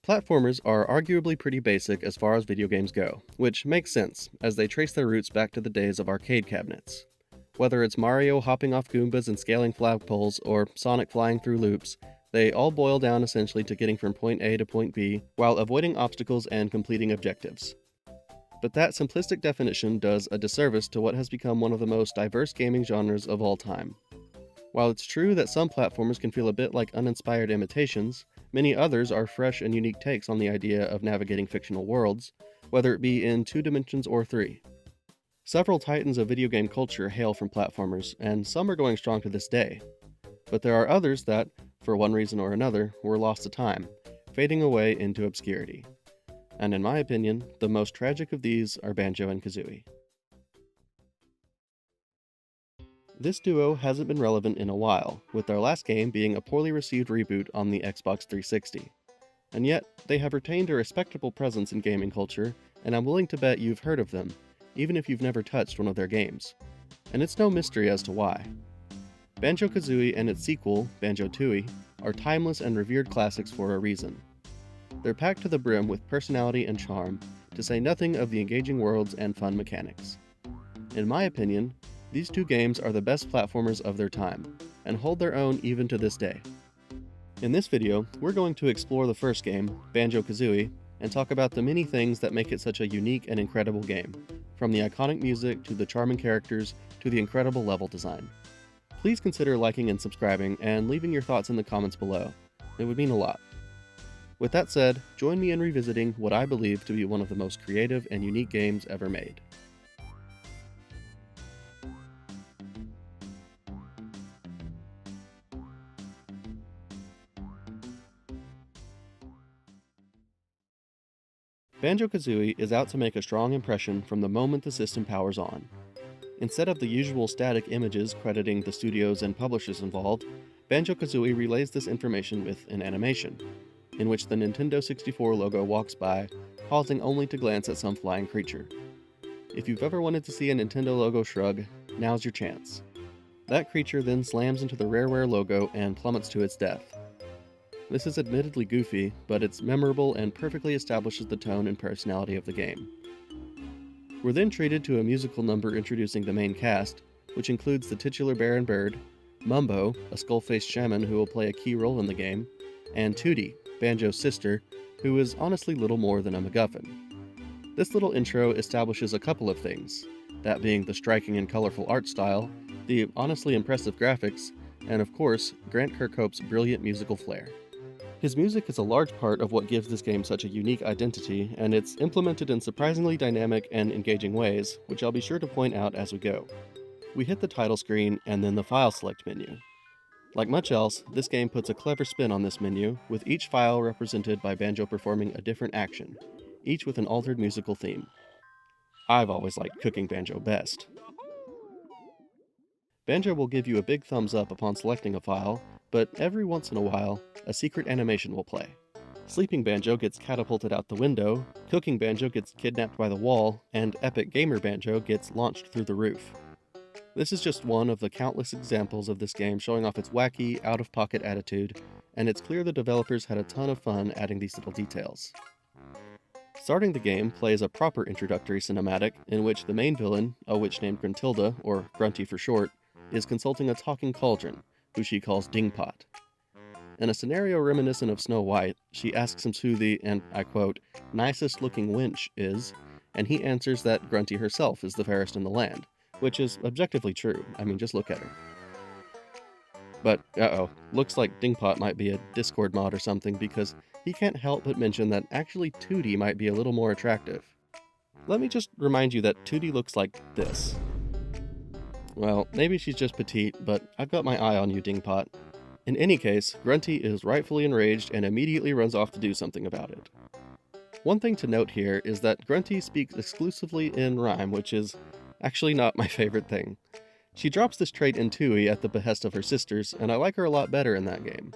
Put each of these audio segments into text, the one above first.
Platformers are arguably pretty basic as far as video games go, which makes sense, as they trace their roots back to the days of arcade cabinets. Whether it's Mario hopping off Goombas and scaling flagpoles, or Sonic flying through loops, they all boil down essentially to getting from point A to point B, while avoiding obstacles and completing objectives. But that simplistic definition does a disservice to what has become one of the most diverse gaming genres of all time. While it's true that some platformers can feel a bit like uninspired imitations, many others are fresh and unique takes on the idea of navigating fictional worlds, whether it be in 2 dimensions or 3. Several titans of video game culture hail from platformers, and some are going strong to this day. But there are others that, for one reason or another, were lost to time, fading away into obscurity. And in my opinion, the most tragic of these are Banjo and Kazooie. This duo hasn't been relevant in a while, with their last game being a poorly received reboot on the Xbox 360. And yet, they have retained a respectable presence in gaming culture, and I'm willing to bet you've heard of them, even if you've never touched one of their games. And it's no mystery as to why. Banjo-Kazooie and its sequel, Banjo-Tooie, are timeless and revered classics for a reason. They're packed to the brim with personality and charm, to say nothing of the engaging worlds and fun mechanics. In my opinion, these 2 games are the best platformers of their time, and hold their own even to this day. In this video, we're going to explore the first game, Banjo-Kazooie, and talk about the many things that make it such a unique and incredible game, from the iconic music to the charming characters to the incredible level design. Please consider liking and subscribing and leaving your thoughts in the comments below. It would mean a lot. With that said, join me in revisiting what I believe to be one of the most creative and unique games ever made. Banjo-Kazooie is out to make a strong impression from the moment the system powers on. Instead of the usual static images crediting the studios and publishers involved, Banjo-Kazooie relays this information with an animation, in which the Nintendo 64 logo walks by, pausing only to glance at some flying creature. If you've ever wanted to see a Nintendo logo shrug, now's your chance. That creature then slams into the Rareware logo and plummets to its death. This is admittedly goofy, but it's memorable and perfectly establishes the tone and personality of the game. We're then treated to a musical number introducing the main cast, which includes the titular bear and bird, Mumbo, a skull-faced shaman who will play a key role in the game, and Tootie, Banjo's sister, who is honestly little more than a MacGuffin. This little intro establishes a couple of things, that being the striking and colorful art style, the honestly impressive graphics, and of course, Grant Kirkhope's brilliant musical flair. His music is a large part of what gives this game such a unique identity, and it's implemented in surprisingly dynamic and engaging ways, which I'll be sure to point out as we go. We hit the title screen and then the file select menu. Like much else, this game puts a clever spin on this menu, with each file represented by Banjo performing a different action, each with an altered musical theme. I've always liked cooking Banjo best. Banjo will give you a big thumbs up upon selecting a file, but every once in a while, a secret animation will play. Sleeping Banjo gets catapulted out the window, Cooking Banjo gets kidnapped by the wall, and Epic Gamer Banjo gets launched through the roof. This is just one of the countless examples of this game showing off its wacky, out-of-pocket attitude, and it's clear the developers had a ton of fun adding these little details. Starting the game plays a proper introductory cinematic in which the main villain, a witch named Gruntilda, or Grunty for short, is consulting a talking cauldron, who she calls Dingpot. In a scenario reminiscent of Snow White, she asks him who the, and I quote, nicest looking wench is, and he answers that Grunty herself is the fairest in the land, which is objectively true. I mean, just look at her. But, looks like Dingpot might be a Discord mod or something, because he can't help but mention that actually Tootie might be a little more attractive. Let me just remind you that Tootie looks like this. Well, maybe she's just petite, but I've got my eye on you, Dingpot. In any case, Grunty is rightfully enraged and immediately runs off to do something about it. One thing to note here is that Grunty speaks exclusively in rhyme, which is actually not my favorite thing. She drops this trait in Tooie at the behest of her sisters, and I like her a lot better in that game.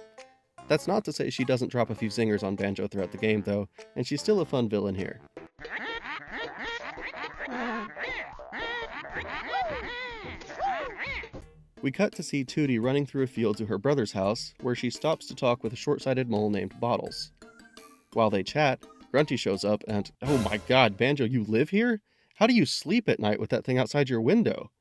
That's not to say she doesn't drop a few zingers on Banjo throughout the game though, and she's still a fun villain here. We cut to see Tootie running through a field to her brother's house, where she stops to talk with a short-sighted mole named Bottles. While they chat, Grunty shows up and, oh my god, Banjo, you live here? How do you sleep at night with that thing outside your window?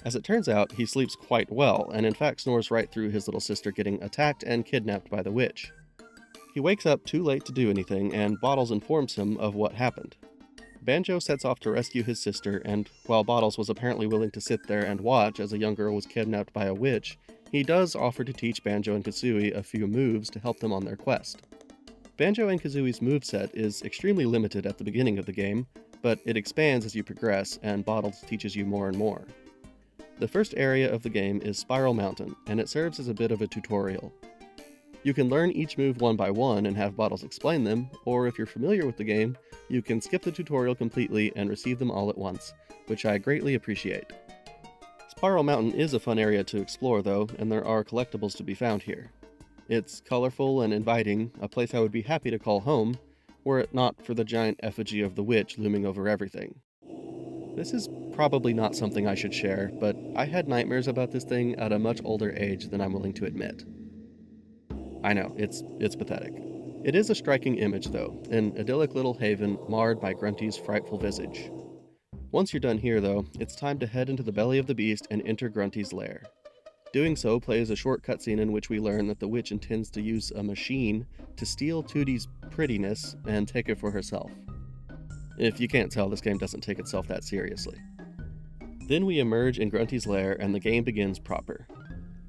As it turns out, he sleeps quite well, and in fact snores right through his little sister getting attacked and kidnapped by the witch. He wakes up too late to do anything, and Bottles informs him of what happened. Banjo sets off to rescue his sister, and while Bottles was apparently willing to sit there and watch as a young girl was kidnapped by a witch, he does offer to teach Banjo and Kazooie a few moves to help them on their quest. Banjo and Kazooie's moveset is extremely limited at the beginning of the game, but it expands as you progress, and Bottles teaches you more and more. The first area of the game is Spiral Mountain, and it serves as a bit of a tutorial. You can learn each move one by one and have Bottles explain them, or if you're familiar with the game, you can skip the tutorial completely and receive them all at once, which I greatly appreciate. Spiral Mountain is a fun area to explore though, and there are collectibles to be found here. It's colorful and inviting, a place I would be happy to call home, were it not for the giant effigy of the witch looming over everything. This is probably not something I should share, but I had nightmares about this thing at a much older age than I'm willing to admit. I know, it's pathetic. It is a striking image though, an idyllic little haven marred by Grunty's frightful visage. Once you're done here though, it's time to head into the belly of the beast and enter Grunty's lair. Doing so plays a short cutscene in which we learn that the witch intends to use a machine to steal Tootie's prettiness and take it for herself. If you can't tell, this game doesn't take itself that seriously. Then we emerge in Grunty's lair and the game begins proper.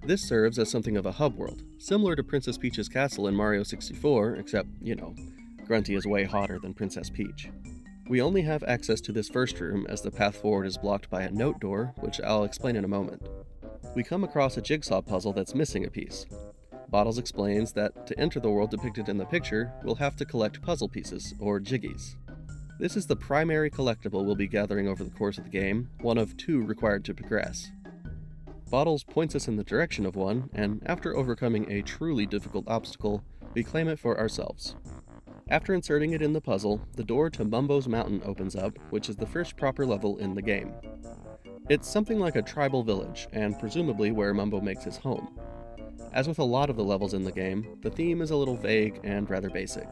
This serves as something of a hub world, similar to Princess Peach's castle in Mario 64, except, Grunty is way hotter than Princess Peach. We only have access to this first room as the path forward is blocked by a note door, which I'll explain in a moment. We come across a jigsaw puzzle that's missing a piece. Bottles explains that to enter the world depicted in the picture, we'll have to collect puzzle pieces, or jiggies. This is the primary collectible we'll be gathering over the course of the game, one of 2 required to progress. Bottles points us in the direction of one, and after overcoming a truly difficult obstacle, we claim it for ourselves. After inserting it in the puzzle, the door to Mumbo's mountain opens up, which is the first proper level in the game. It's something like a tribal village, and presumably where Mumbo makes his home. As with a lot of the levels in the game, the theme is a little vague and rather basic.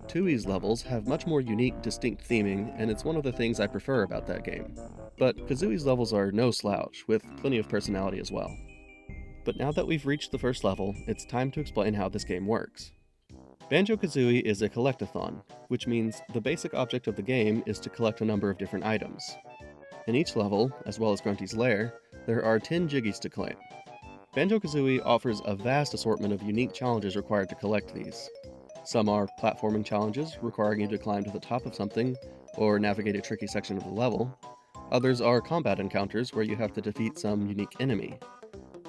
Tooie's levels have much more unique, distinct theming, and it's one of the things I prefer about that game. But Kazooie's levels are no slouch, with plenty of personality as well. But now that we've reached the first level, it's time to explain how this game works. Banjo-Kazooie is a collectathon, which means the basic object of the game is to collect a number of different items. In each level, as well as Grunty's lair, there are 10 jiggies to claim. Banjo-Kazooie offers a vast assortment of unique challenges required to collect these. Some are platforming challenges, requiring you to climb to the top of something, or navigate a tricky section of the level. Others are combat encounters where you have to defeat some unique enemy.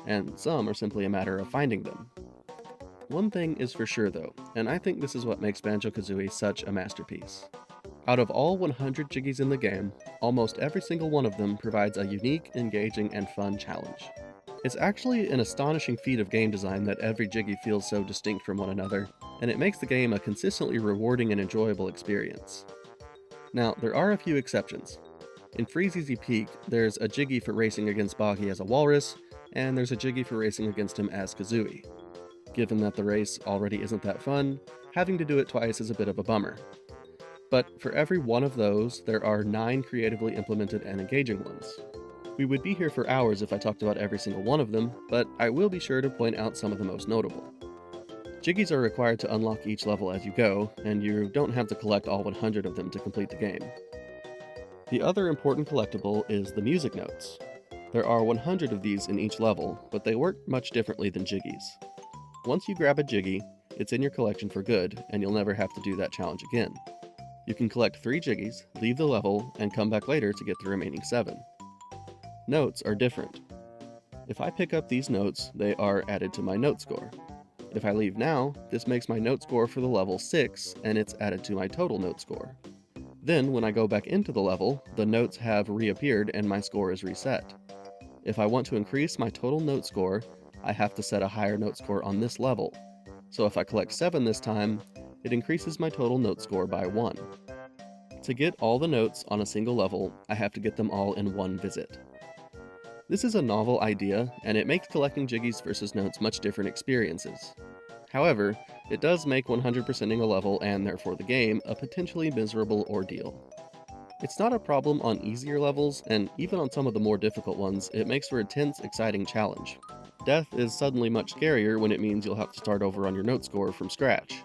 And some are simply a matter of finding them. One thing is for sure though, and I think this is what makes Banjo-Kazooie such a masterpiece. Out of all 100 jiggies in the game, almost every single one of them provides a unique, engaging, and fun challenge. It's actually an astonishing feat of game design that every jiggy feels so distinct from one another, and it makes the game a consistently rewarding and enjoyable experience. Now, there are a few exceptions. In Freeze Easy Peak, there's a jiggy for racing against Boggy as a walrus, and there's a jiggy for racing against him as Kazooie. Given that the race already isn't that fun, having to do it twice is a bit of a bummer. But for every one of those, there are 9 creatively implemented and engaging ones. We would be here for hours if I talked about every single one of them, but I will be sure to point out some of the most notable. Jiggies are required to unlock each level as you go, and you don't have to collect all 100 of them to complete the game. The other important collectible is the music notes. There are 100 of these in each level, but they work much differently than jiggies. Once you grab a jiggy, it's in your collection for good, and you'll never have to do that challenge again. You can collect 3 jiggies, leave the level, and come back later to get the remaining 7. Notes are different. If I pick up these notes, they are added to my note score. If I leave now, this makes my note score for the level 6, and it's added to my total note score. Then, when I go back into the level, the notes have reappeared and my score is reset. If I want to increase my total note score, I have to set a higher note score on this level. So if I collect 7 this time, it increases my total note score by 1. To get all the notes on a single level, I have to get them all in one visit. This is a novel idea, and it makes collecting jiggies versus notes much different experiences. However, it does make 100%ing a level, and therefore the game, a potentially miserable ordeal. It's not a problem on easier levels, and even on some of the more difficult ones, it makes for a tense, exciting challenge. Death is suddenly much scarier when it means you'll have to start over on your note score from scratch.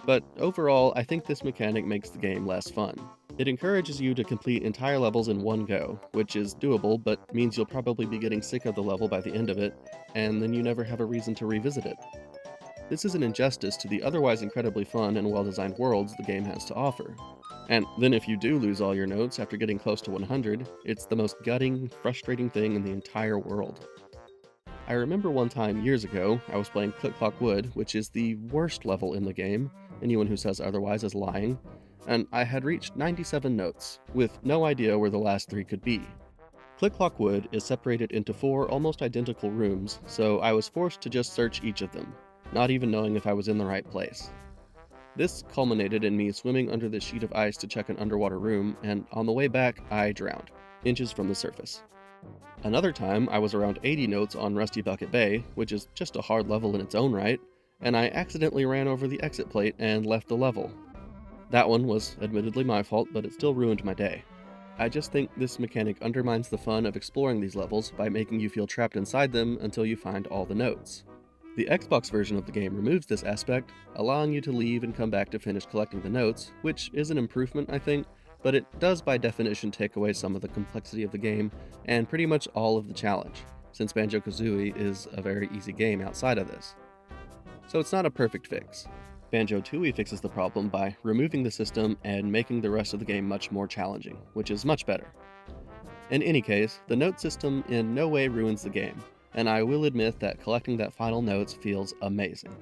But overall, I think this mechanic makes the game less fun. It encourages you to complete entire levels in one go, which is doable, but means you'll probably be getting sick of the level by the end of it, and then you never have a reason to revisit it. This is an injustice to the otherwise incredibly fun and well-designed worlds the game has to offer. And then if you do lose all your notes after getting close to 100, it's the most gutting, frustrating thing in the entire world. I remember one time years ago, I was playing Click Clock Wood, which is the worst level in the game. Anyone who says otherwise is lying. And I had reached 97 notes, with no idea where the last 3 could be. Click Clock Wood is separated into 4 almost identical rooms, so I was forced to just search each of them, not even knowing if I was in the right place. This culminated in me swimming under this sheet of ice to check an underwater room, and on the way back, I drowned, inches from the surface. Another time, I was around 80 notes on Rusty Bucket Bay, which is just a hard level in its own right, and I accidentally ran over the exit plate and left the level. That one was admittedly my fault, but it still ruined my day. I just think this mechanic undermines the fun of exploring these levels by making you feel trapped inside them until you find all the notes. The Xbox version of the game removes this aspect, allowing you to leave and come back to finish collecting the notes, which is an improvement, I think, but it does by definition take away some of the complexity of the game and pretty much all of the challenge, since Banjo-Kazooie is a very easy game outside of this. So it's not a perfect fix. Banjo-Tooie fixes the problem by removing the system and making the rest of the game much more challenging, which is much better. In any case, the note system in no way ruins the game, and I will admit that collecting that final notes feels amazing.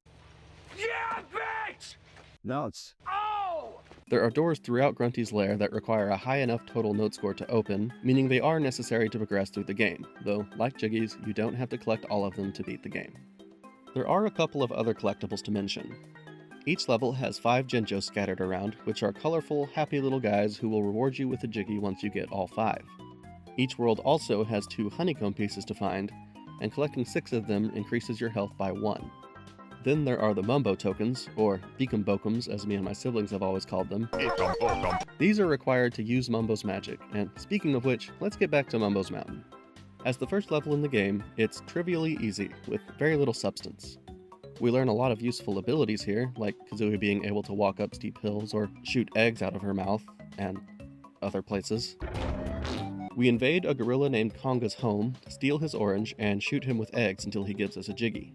Yeah, bitch! Notes. Oh! There are doors throughout Grunty's lair that require a high enough total note score to open, meaning they are necessary to progress through the game, though, like Jiggy's, you don't have to collect all of them to beat the game. There are a couple of other collectibles to mention. Each level has 5 Jinjos scattered around, which are colorful, happy little guys who will reward you with a Jiggy once you get all 5. Each world also has 2 honeycomb pieces to find, and collecting 6 of them increases your health by 1. Then there are the Mumbo tokens, or Beacom Bokums as me and my siblings have always called them. These are required to use Mumbo's magic, and speaking of which, let's get back to Mumbo's Mountain. As the first level in the game, it's trivially easy, with very little substance. We learn a lot of useful abilities here, like Kazooie being able to walk up steep hills or shoot eggs out of her mouth, and other places. We invade a gorilla named Konga's home, steal his orange, and shoot him with eggs until he gives us a Jiggy.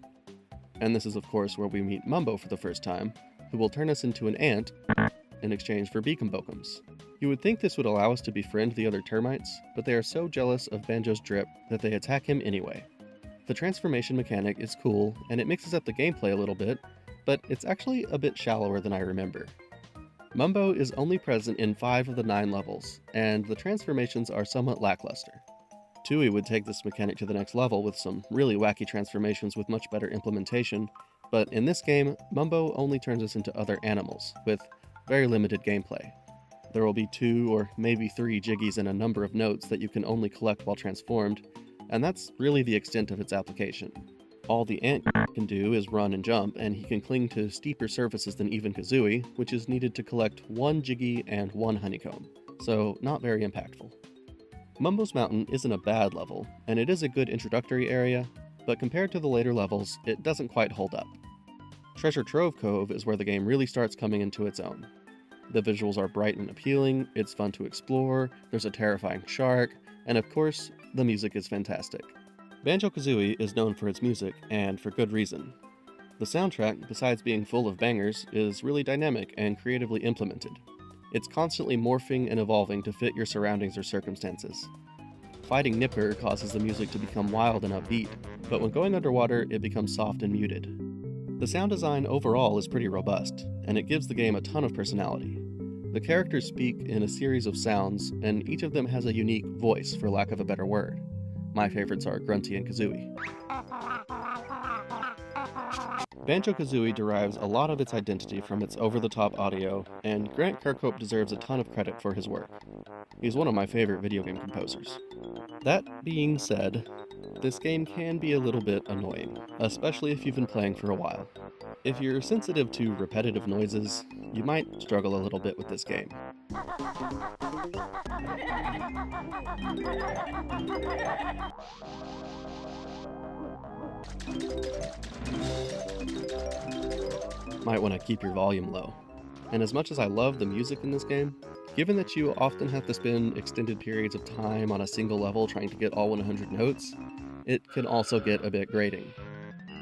And this is of course where we meet Mumbo for the first time, who will turn us into an ant in exchange for Beacom Bokums. You would think this would allow us to befriend the other termites, but they are so jealous of Banjo's drip that they attack him anyway. The transformation mechanic is cool, and it mixes up the gameplay a little bit, but it's actually a bit shallower than I remember. Mumbo is only present in 5 of the 9 levels, and the transformations are somewhat lackluster. Tooie would take this mechanic to the next level with some really wacky transformations with much better implementation, but in this game, Mumbo only turns us into other animals, with very limited gameplay. There will be 2 or maybe 3 Jiggies and a number of notes that you can only collect while transformed, and that's really the extent of its application. All the ant can do is run and jump, and he can cling to steeper surfaces than even Kazooie, which is needed to collect 1 Jiggy and 1 honeycomb, so not very impactful. Mumbo's Mountain isn't a bad level, and it is a good introductory area, but compared to the later levels, it doesn't quite hold up. Treasure Trove Cove is where the game really starts coming into its own. The visuals are bright and appealing, it's fun to explore, there's a terrifying shark, and of course, the music is fantastic. Banjo-Kazooie is known for its music, and for good reason. The soundtrack, besides being full of bangers, is really dynamic and creatively implemented. It's constantly morphing and evolving to fit your surroundings or circumstances. Fighting Nipper causes the music to become wild and upbeat, but when going underwater, it becomes soft and muted. The sound design overall is pretty robust, and it gives the game a ton of personality. The characters speak in a series of sounds, and each of them has a unique voice, for lack of a better word. My favorites are Grunty and Kazooie. Banjo-Kazooie derives a lot of its identity from its over-the-top audio, and Grant Kirkhope deserves a ton of credit for his work. He's one of my favorite video game composers. That being said, this game can be a little bit annoying, especially if you've been playing for a while. If you're sensitive to repetitive noises, you might struggle a little bit with this game. Might want to keep your volume low. And as much as I love the music in this game, given that you often have to spend extended periods of time on a single level trying to get all 100 notes, it can also get a bit grating.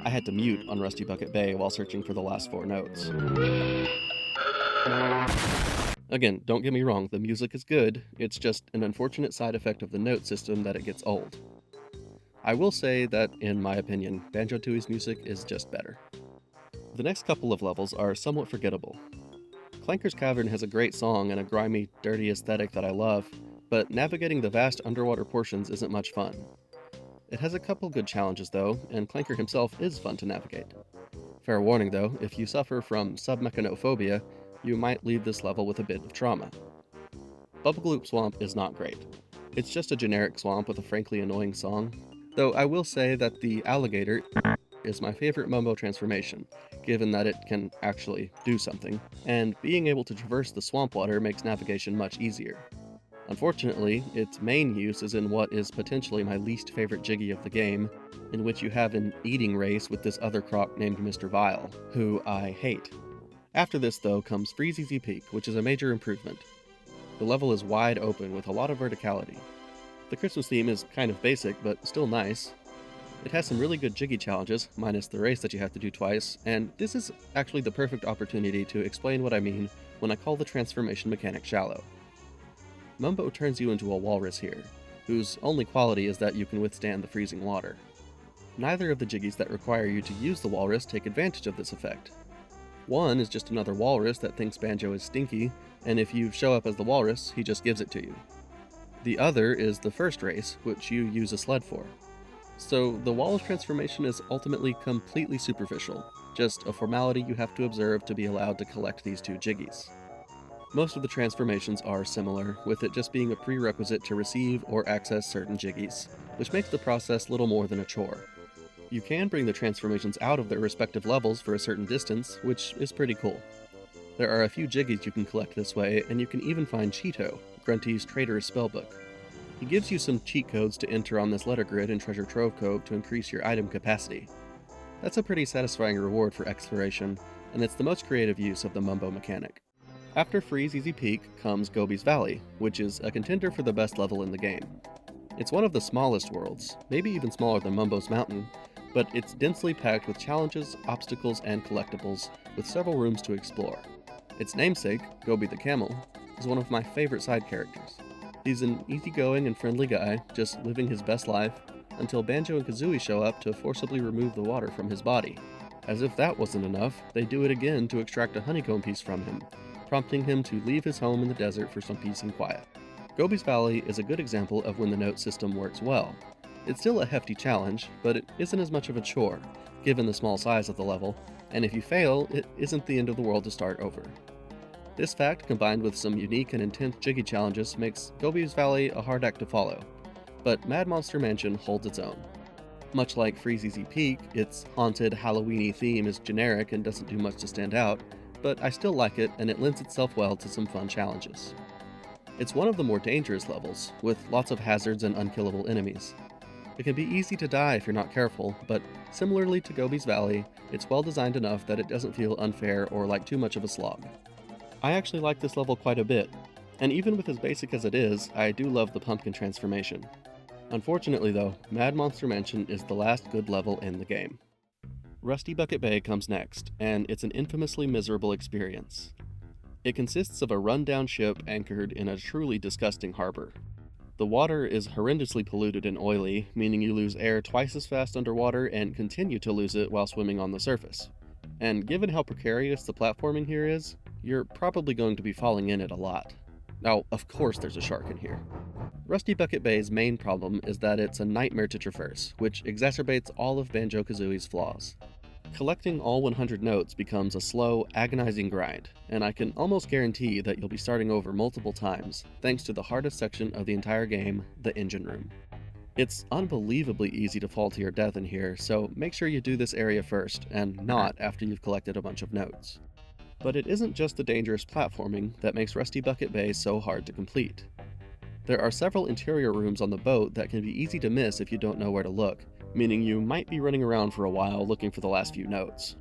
I had to mute on Rusty Bucket Bay while searching for the last 4 notes. Again, don't get me wrong, the music is good, it's just an unfortunate side effect of the note system that it gets old. I will say that, in my opinion, Banjo-Tooie's music is just better. The next couple of levels are somewhat forgettable. Clanker's Cavern has a great song and a grimy, dirty aesthetic that I love, but navigating the vast underwater portions isn't much fun. It has a couple good challenges though, and Clanker himself is fun to navigate. Fair warning though, if you suffer from submechanophobia, you might leave this level with a bit of trauma. Bubblegloop Swamp is not great. It's just a generic swamp with a frankly annoying song, though I will say that the alligator is my favorite Mumbo transformation, given that it can actually do something, and being able to traverse the swamp water makes navigation much easier. Unfortunately, its main use is in what is potentially my least favorite Jiggy of the game, in which you have an eating race with this other croc named Mr. Vile, who I hate. After this though comes Freezeezy Peak, which is a major improvement. The level is wide open with a lot of verticality. The Christmas theme is kind of basic, but still nice. It has some really good Jiggy challenges, minus the race that you have to do twice, and this is actually the perfect opportunity to explain what I mean when I call the transformation mechanic shallow. Mumbo turns you into a walrus here, whose only quality is that you can withstand the freezing water. Neither of the Jiggies that require you to use the walrus take advantage of this effect. One is just another walrus that thinks Banjo is stinky, and if you show up as the walrus, he just gives it to you. The other is the first race, which you use a sled for. So the walrus transformation is ultimately completely superficial, just a formality you have to observe to be allowed to collect these 2 Jiggies. Most of the transformations are similar, with it just being a prerequisite to receive or access certain Jiggies, which makes the process little more than a chore. You can bring the transformations out of their respective levels for a certain distance, which is pretty cool. There are a few Jiggies you can collect this way, and you can even find Cheeto, Grunty's traitorous spellbook. He gives you some cheat codes to enter on this letter grid in Treasure Trove Cove to increase your item capacity. That's a pretty satisfying reward for exploration, and it's the most creative use of the Mumbo mechanic. After Freezeezy Peak comes Gobi's Valley, which is a contender for the best level in the game. It's one of the smallest worlds, maybe even smaller than Mumbo's Mountain, but it's densely packed with challenges, obstacles, and collectibles, with several rooms to explore. Its namesake, Gobi the Camel, is one of my favorite side characters. He's an easygoing and friendly guy, just living his best life, until Banjo and Kazooie show up to forcibly remove the water from his body. As if that wasn't enough, they do it again to extract a honeycomb piece from him, prompting him to leave his home in the desert for some peace and quiet. Gobi's Valley is a good example of when the note system works well. It's still a hefty challenge, but it isn't as much of a chore, given the small size of the level, and if you fail, it isn't the end of the world to start over. This fact, combined with some unique and intense Jiggy challenges, makes Gobi's Valley a hard act to follow, but Mad Monster Mansion holds its own. Much like Freezeezy Peak, its haunted, Halloween-y theme is generic and doesn't do much to stand out, but I still like it and it lends itself well to some fun challenges. It's one of the more dangerous levels, with lots of hazards and unkillable enemies. It can be easy to die if you're not careful, but similarly to Gobi's Valley, it's well designed enough that it doesn't feel unfair or like too much of a slog. I actually like this level quite a bit, and even with as basic as it is, I do love the pumpkin transformation. Unfortunately though, Mad Monster Mansion is the last good level in the game. Rusty Bucket Bay comes next, and it's an infamously miserable experience. It consists of a run-down ship anchored in a truly disgusting harbor. The water is horrendously polluted and oily, meaning you lose air twice as fast underwater and continue to lose it while swimming on the surface. And given how precarious the platforming here is, you're probably going to be falling in it a lot. Now, of course there's a shark in here. Rusty Bucket Bay's main problem is that it's a nightmare to traverse, which exacerbates all of Banjo-Kazooie's flaws. Collecting all 100 notes becomes a slow, agonizing grind, and I can almost guarantee that you'll be starting over multiple times, thanks to the hardest section of the entire game, the engine room. It's unbelievably easy to fall to your death in here, so make sure you do this area first, and not after you've collected a bunch of notes. But it isn't just the dangerous platforming that makes Rusty Bucket Bay so hard to complete. There are several interior rooms on the boat that can be easy to miss if you don't know where to look, meaning you might be running around for a while looking for the last few notes.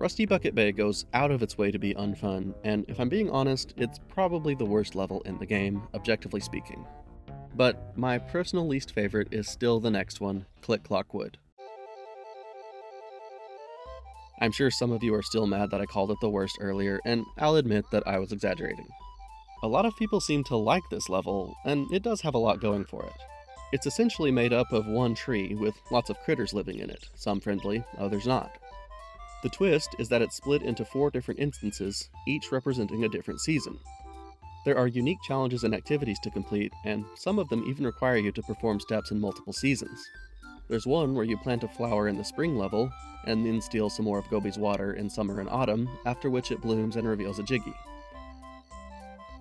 Rusty Bucket Bay goes out of its way to be unfun, and if I'm being honest, it's probably the worst level in the game, objectively speaking. But my personal least favorite is still the next one, Click Clock Wood. I'm sure some of you are still mad that I called it the worst earlier, and I'll admit that I was exaggerating. A lot of people seem to like this level, and it does have a lot going for it. It's essentially made up of one tree with lots of critters living in it, some friendly, others not. The twist is that it's split into 4 different instances, each representing a different season. There are unique challenges and activities to complete, and some of them even require you to perform steps in multiple seasons. There's one where you plant a flower in the spring level, and then steal some more of Gobi's water in summer and autumn, after which it blooms and reveals a Jiggy.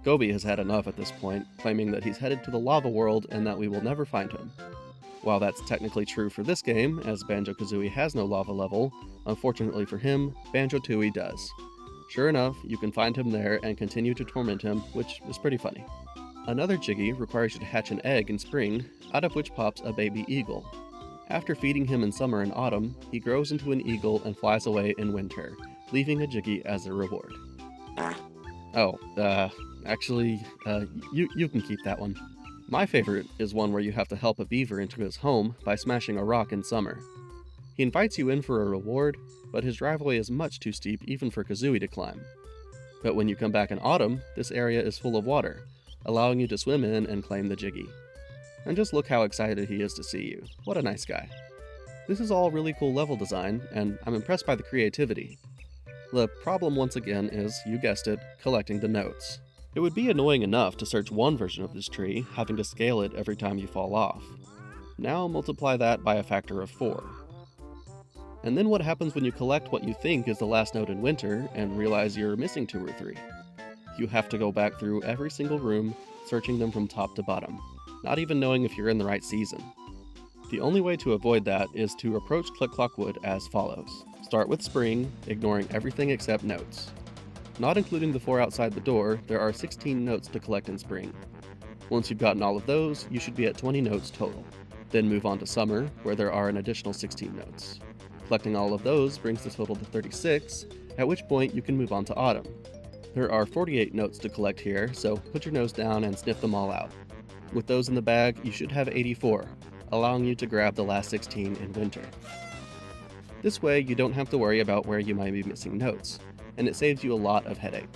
Gobi has had enough at this point, claiming that he's headed to the lava world and that we will never find him. While that's technically true for this game, as Banjo-Kazooie has no lava level, unfortunately for him, Banjo-Tooie does. Sure enough, you can find him there and continue to torment him, which is pretty funny. Another Jiggy requires you to hatch an egg in spring, out of which pops a baby eagle. After feeding him in summer and autumn, he grows into an eagle and flies away in winter, leaving a Jiggy as a reward. Oh, actually, you can keep that one. My favorite is one where you have to help a beaver into his home by smashing a rock in summer. He invites you in for a reward, but his driveway is much too steep even for Kazooie to climb. But when you come back in autumn, this area is full of water, allowing you to swim in and claim the Jiggy. And just look how excited he is to see you. What a nice guy. This is all really cool level design, and I'm impressed by the creativity. The problem once again is, you guessed it, collecting the notes. It would be annoying enough to search one version of this tree, having to scale it every time you fall off. Now multiply that by a factor of 4. And then what happens when you collect what you think is the last note in winter and realize you're missing 2 or 3? You have to go back through every single room, searching them from top to bottom, not even knowing if you're in the right season. The only way to avoid that is to approach Click Clock Wood as follows. Start with spring, ignoring everything except notes. Not including the 4 outside the door, there are 16 notes to collect in spring. Once you've gotten all of those, you should be at 20 notes total. Then move on to summer, where there are an additional 16 notes. Collecting all of those brings the total to 36, at which point you can move on to autumn. There are 48 notes to collect here, so put your nose down and sniff them all out. With those in the bag, you should have 84, allowing you to grab the last 16 in winter. This way, you don't have to worry about where you might be missing notes, and it saves you a lot of headache.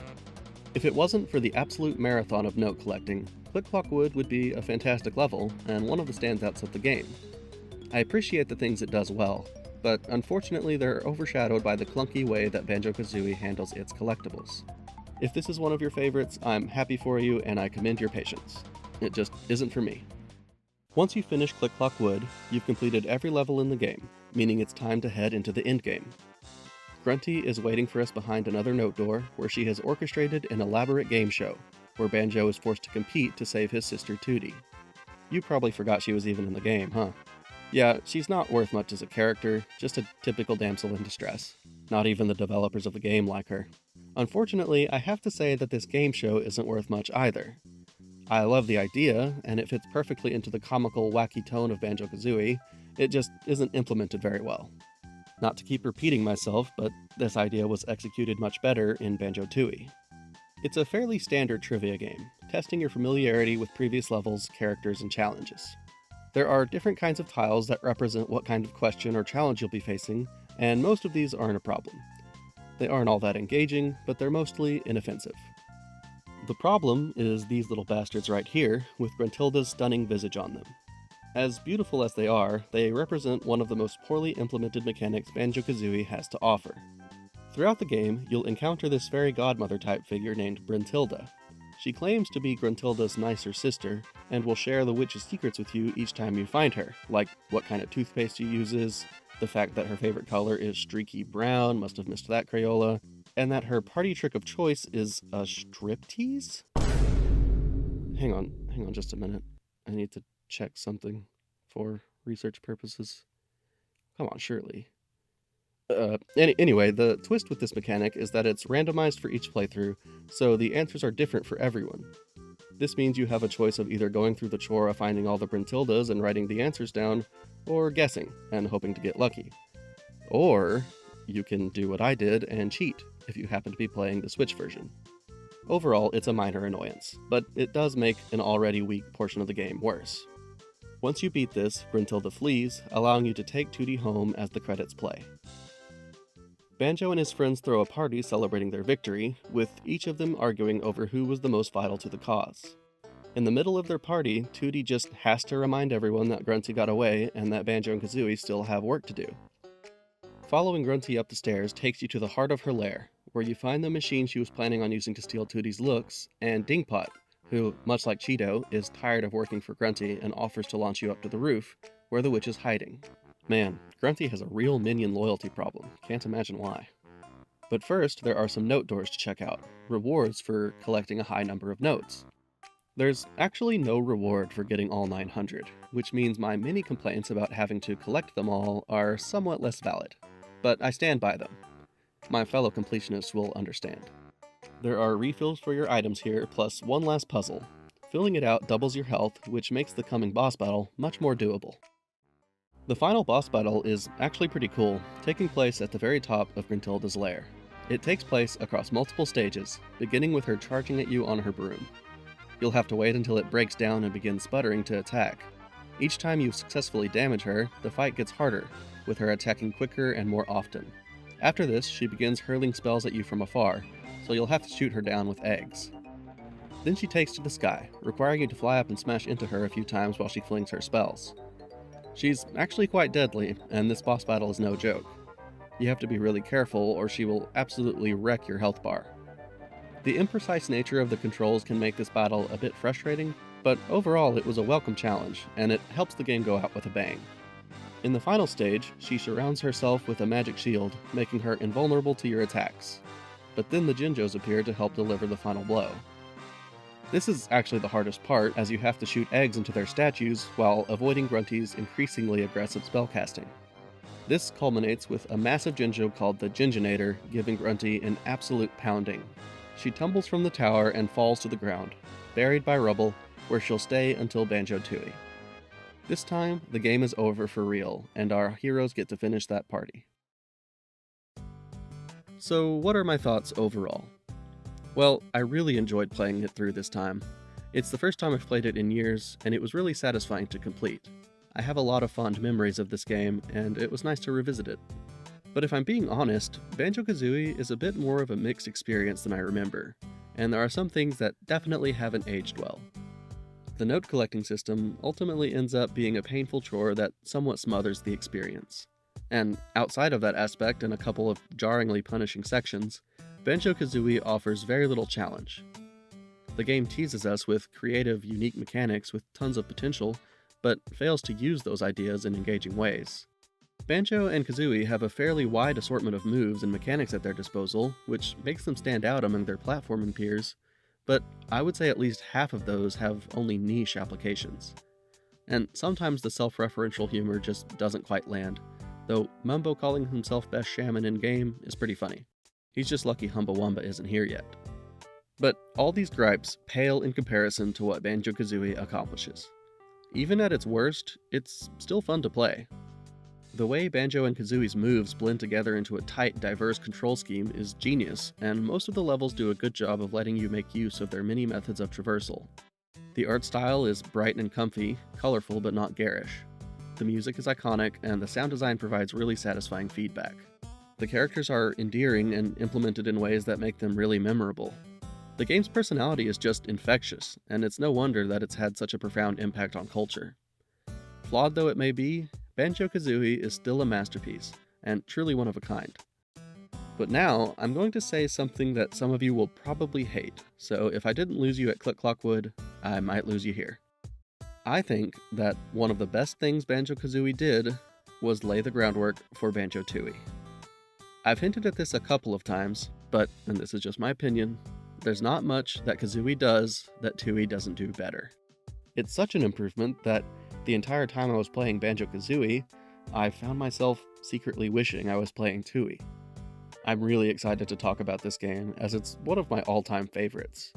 If it wasn't for the absolute marathon of note collecting, Click Clock Wood would be a fantastic level and one of the standouts of the game. I appreciate the things it does well, but unfortunately they're overshadowed by the clunky way that Banjo-Kazooie handles its collectibles. If this is one of your favorites, I'm happy for you and I commend your patience. It just isn't for me. Once you finish Click Clock Wood, you've completed every level in the game, meaning it's time to head into the endgame. Grunty is waiting for us behind another note door, where she has orchestrated an elaborate game show, where Banjo is forced to compete to save his sister Tootie. You probably forgot she was even in the game, huh? Yeah, she's not worth much as a character, just a typical damsel in distress. Not even the developers of the game like her. Unfortunately, I have to say that this game show isn't worth much either. I love the idea, and it fits perfectly into the comical, wacky tone of Banjo-Kazooie, it just isn't implemented very well. Not to keep repeating myself, but this idea was executed much better in Banjo-Tooie. It's a fairly standard trivia game, testing your familiarity with previous levels, characters, and challenges. There are different kinds of tiles that represent what kind of question or challenge you'll be facing, and most of these aren't a problem. They aren't all that engaging, but they're mostly inoffensive. The problem is these little bastards right here, with Gruntilda's stunning visage on them. As beautiful as they are, they represent one of the most poorly implemented mechanics Banjo-Kazooie has to offer. Throughout the game, you'll encounter this fairy godmother type figure named Bruntilda. She claims to be Gruntilda's nicer sister, and will share the witch's secrets with you each time you find her, like what kind of toothpaste she uses, The fact that her favorite color is streaky brown, must have missed that Crayola, and that her party trick of choice is a striptease? Hang on just a minute. I need to check something for research purposes. Come on, surely. Anyway, the twist with this mechanic is that it's randomized for each playthrough, so the answers are different for everyone. This means you have a choice of either going through the chore of finding all the Brintildas and writing the answers down, or guessing and hoping to get lucky. Or you can do what I did and cheat if you happen to be playing the Switch version. Overall, it's a minor annoyance, but it does make an already weak portion of the game worse. Once you beat this, Brintilda flees, allowing you to take Tooty home as the credits play. Banjo and his friends throw a party celebrating their victory, with each of them arguing over who was the most vital to the cause. In the middle of their party, Tooty just has to remind everyone that Grunty got away and that Banjo and Kazooie still have work to do. Following Grunty up the stairs takes you to the heart of her lair, where you find the machine she was planning on using to steal Tooty's looks, and Dingpot, who, much like Cheeto, is tired of working for Grunty and offers to launch you up to the roof, where the witch is hiding. Man, Grunty has a real minion loyalty problem, can't imagine why. But first, there are some note doors to check out, rewards for collecting a high number of notes. There's actually no reward for getting all 900, which means my many complaints about having to collect them all are somewhat less valid. But I stand by them. My fellow completionists will understand. There are refills for your items here, plus one last puzzle. Filling it out doubles your health, which makes the coming boss battle much more doable. The final boss battle is actually pretty cool, taking place at the very top of Brintilda's lair. It takes place across multiple stages, beginning with her charging at you on her broom. You'll have to wait until it breaks down and begins sputtering to attack. Each time you successfully damage her, the fight gets harder, with her attacking quicker and more often. After this, she begins hurling spells at you from afar, so you'll have to shoot her down with eggs. Then she takes to the sky, requiring you to fly up and smash into her a few times while she flings her spells. She's actually quite deadly, and this boss battle is no joke. You have to be really careful, or she will absolutely wreck your health bar. The imprecise nature of the controls can make this battle a bit frustrating, but overall it was a welcome challenge, and it helps the game go out with a bang. In the final stage, she surrounds herself with a magic shield, making her invulnerable to your attacks. But then the Jinjos appear to help deliver the final blow. This is actually the hardest part, as you have to shoot eggs into their statues while avoiding Grunty's increasingly aggressive spellcasting. This culminates with a massive Jinjo called the Jinjonator giving Grunty an absolute pounding. She tumbles from the tower and falls to the ground, buried by rubble, where she'll stay until Banjo-Tooie. This time, the game is over for real, and our heroes get to finish that party. So what are my thoughts overall? Well, I really enjoyed playing it through this time. It's the first time I've played it in years, and it was really satisfying to complete. I have a lot of fond memories of this game, and it was nice to revisit it. But if I'm being honest, Banjo-Kazooie is a bit more of a mixed experience than I remember, and there are some things that definitely haven't aged well. The note collecting system ultimately ends up being a painful chore that somewhat smothers the experience. And outside of that aspect and a couple of jarringly punishing sections, Banjo-Kazooie offers very little challenge. The game teases us with creative, unique mechanics with tons of potential, but fails to use those ideas in engaging ways. Banjo and Kazooie have a fairly wide assortment of moves and mechanics at their disposal, which makes them stand out among their platforming peers, but I would say at least half of those have only niche applications. And sometimes the self-referential humor just doesn't quite land, though Mumbo calling himself best shaman in-game is pretty funny. He's just lucky Humbawamba isn't here yet. But all these gripes pale in comparison to what Banjo-Kazooie accomplishes. Even at its worst, it's still fun to play. The way Banjo and Kazooie's moves blend together into a tight, diverse control scheme is genius, and most of the levels do a good job of letting you make use of their many methods of traversal. The art style is bright and comfy, colorful but not garish. The music is iconic, and the sound design provides really satisfying feedback. The characters are endearing and implemented in ways that make them really memorable. The game's personality is just infectious, and it's no wonder that it's had such a profound impact on culture. Flawed though it may be, Banjo-Kazooie is still a masterpiece, and truly one of a kind. But now, I'm going to say something that some of you will probably hate, so if I didn't lose you at Click Clockwood, I might lose you here. I think that one of the best things Banjo-Kazooie did was lay the groundwork for Banjo-Tooie. I've hinted at this a couple of times, but, and this is just my opinion, there's not much that Kazooie does that Tooie doesn't do better. It's such an improvement that the entire time I was playing Banjo-Kazooie, I found myself secretly wishing I was playing Tooie. I'm really excited to talk about this game, as it's one of my all-time favorites.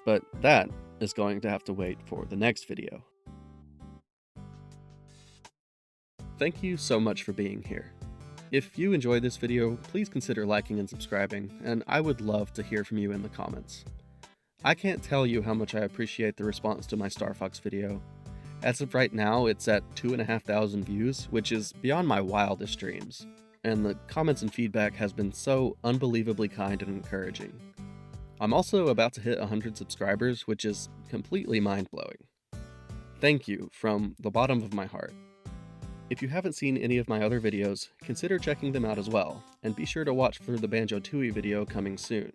But that is going to have to wait for the next video. Thank you so much for being here. If you enjoyed this video, please consider liking and subscribing, and I would love to hear from you in the comments. I can't tell you how much I appreciate the response to my Star Fox video. As of right now, it's at 2,500 views, which is beyond my wildest dreams, and the comments and feedback has been so unbelievably kind and encouraging. I'm also about to hit 100 subscribers, which is completely mind-blowing. Thank you from the bottom of my heart. If you haven't seen any of my other videos, consider checking them out as well, and be sure to watch for the Banjo-Tooie video coming soon.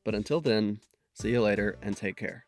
But until then, see you later and take care.